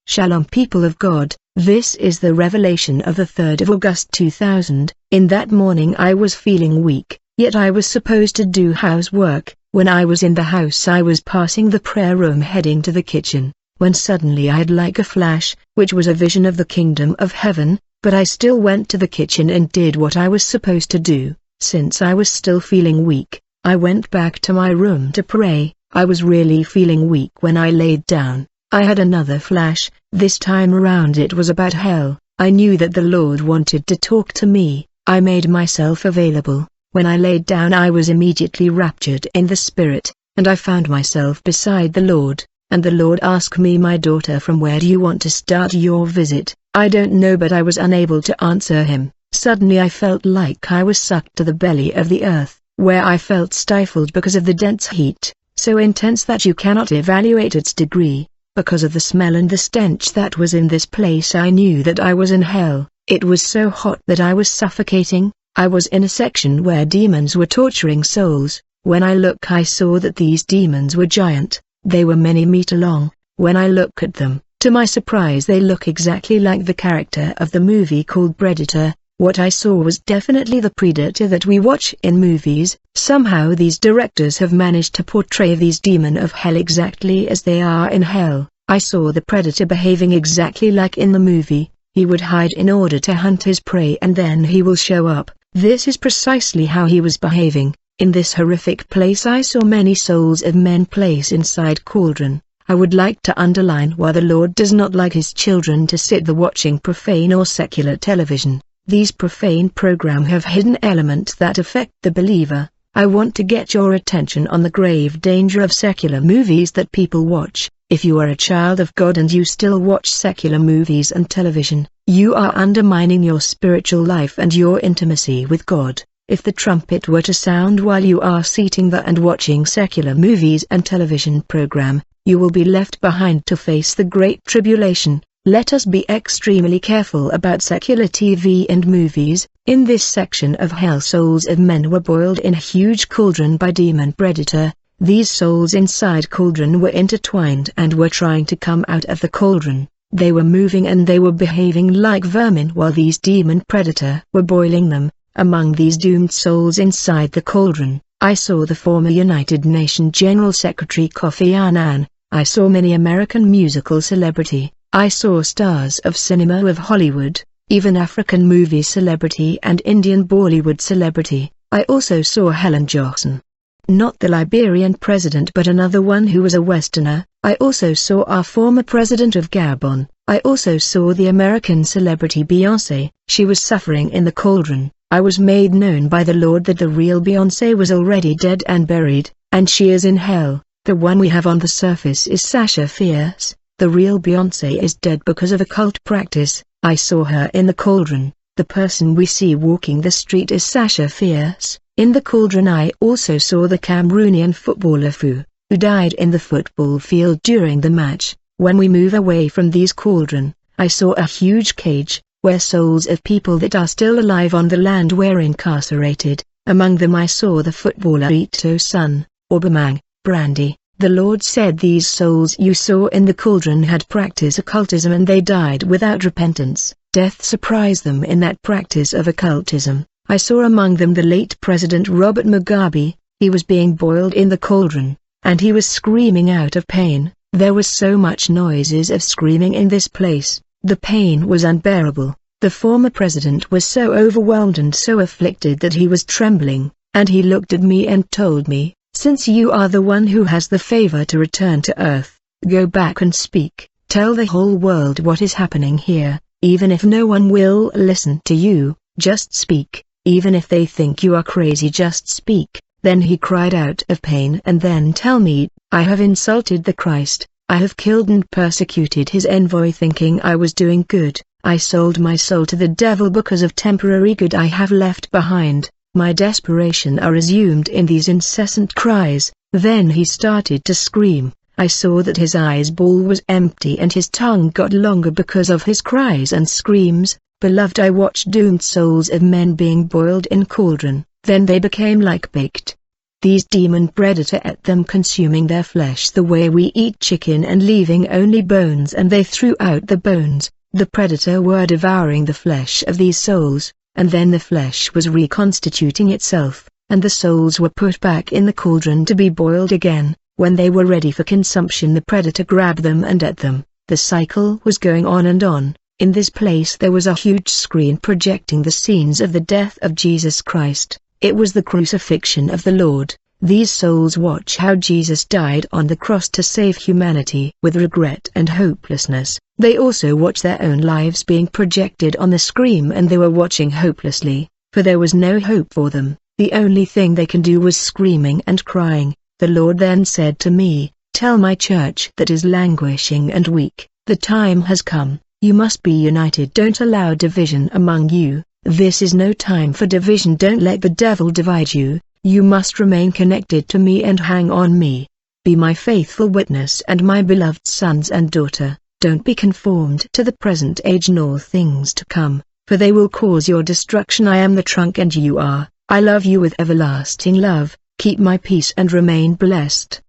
Shalom people of God, this is the revelation of the 3rd of August 2000. In that morning I was feeling weak, yet I was supposed to do housework. When I was in the house I was passing the prayer room heading to the kitchen, when suddenly I had like a flash, which was a vision of the kingdom of heaven, but I still went to the kitchen and did what I was supposed to do. Since I was still feeling weak, I went back to my room to pray. I was really feeling weak when I laid down. I had another flash. This time around it was about hell. I knew that the Lord wanted to talk to me. I made myself available. When I laid down I was immediately raptured in the spirit, and I found myself beside the Lord, and the Lord asked me, my daughter, from where do you want to start your visit? I don't know, but I was unable to answer him. Suddenly I felt like I was sucked to the belly of the earth, where I felt stifled because of the dense heat, so intense that you cannot evaluate its degree. Because of the smell and the stench that was in this place I knew that I was in hell. It was so hot that I was suffocating. I was in a section where demons were torturing souls. When I looked I saw that these demons were giant. They were many meters long. When I look at them, to my surprise they look exactly like the character of the movie called Predator. What I saw was definitely the Predator that we watch in movies. Somehow these directors have managed to portray these demons of hell exactly as they are in hell. I saw the Predator behaving exactly like in the movie. He would hide in order to hunt his prey and then he will show up. This is precisely how he was behaving. In this horrific place I saw many souls of men placed inside cauldron. I would like to underline why the Lord does not like his children to sit watching profane or secular television. These profane programs have hidden elements that affect the believer. I want to get your attention on the grave danger of secular movies that people watch. If you are a child of God and you still watch secular movies and television, you are undermining your spiritual life and your intimacy with God. If the trumpet were to sound while you are sitting there and watching secular movies and television program, you will be left behind to face the great tribulation. Let us be extremely careful about secular TV and movies. In this section of hell, souls of men were boiled in a huge cauldron by demon Predator. These souls inside cauldron were intertwined and were trying to come out of the cauldron. They were moving and they were behaving like vermin while these demon Predator were boiling them. Among these doomed souls inside the cauldron, I saw the former United Nations General Secretary Kofi Annan. I saw many American musical celebrity. I saw stars of cinema of Hollywood, even African movie celebrity and Indian Bollywood celebrity. I also saw Helen Johnson. Not the Liberian president but another one who was a Westerner. I also saw our former president of Gabon. I also saw the American celebrity Beyonce. She was suffering in the cauldron. I was made known by the Lord that the real Beyonce was already dead and buried, and she is in hell. The one we have on the surface is Sasha Fierce. The real Beyonce is dead because of occult practice. I saw her in the cauldron. The person we see walking the street is Sasha Fierce. In the cauldron I also saw the Cameroonian footballer Fu, who died in the football field during the match. When we move away from these cauldron, I saw a huge cage, where souls of people that are still alive on the land were incarcerated. Among them I saw the footballer Eto's son, Aubameyang, Brandy. The Lord said these souls you saw in the cauldron had practiced occultism and they died without repentance. Death surprised them in that practice of occultism. I saw among them the late President Robert Mugabe. He was being boiled in the cauldron, and he was screaming out of pain. There was so much noises of screaming in this place. The pain was unbearable. The former president was so overwhelmed and so afflicted that he was trembling, and he looked at me and told me, "Since you are the one who has the favor to return to earth, go back and speak. Tell the whole world what is happening here. Even if no one will listen to you, just speak. Even if they think you are crazy, just speak." Then he cried out of pain and then tell me, "I have insulted the Christ. I have killed and persecuted his envoy thinking I was doing good. I sold my soul to the devil because of temporary good I have left behind. My desperation are resumed in these incessant cries." Then he started to scream. I saw that his eyes ball was empty and his tongue got longer because of his cries and screams. Beloved, I watched doomed souls of men being boiled in cauldron, then they became like baked. These demon predator ate them, consuming their flesh the way we eat chicken and leaving only bones, and they threw out the bones. The predator were devouring the flesh of these souls, and then the flesh was reconstituting itself, and the souls were put back in the cauldron to be boiled again. When they were ready for consumption, the predator grabbed them and ate them. The cycle was going on and on. In this place there was a huge screen projecting the scenes of the death of Jesus Christ. It was the crucifixion of the Lord. These souls watch how Jesus died on the cross to save humanity. With regret and hopelessness, they also watch their own lives being projected on the screen, and they were watching hopelessly, for there was no hope for them. The only thing they can do was screaming and crying. The Lord then said to me, "Tell my church that is languishing and weak, the time has come. You must be united. Don't allow division among you. This is no time for division. Don't let the devil divide you. You must remain connected to me and hang on me. Be my faithful witness and my beloved sons and daughter. Don't be conformed to the present age nor things to come, for they will cause your destruction. I am the trunk and you are. I love you with everlasting love. Keep my peace and remain blessed."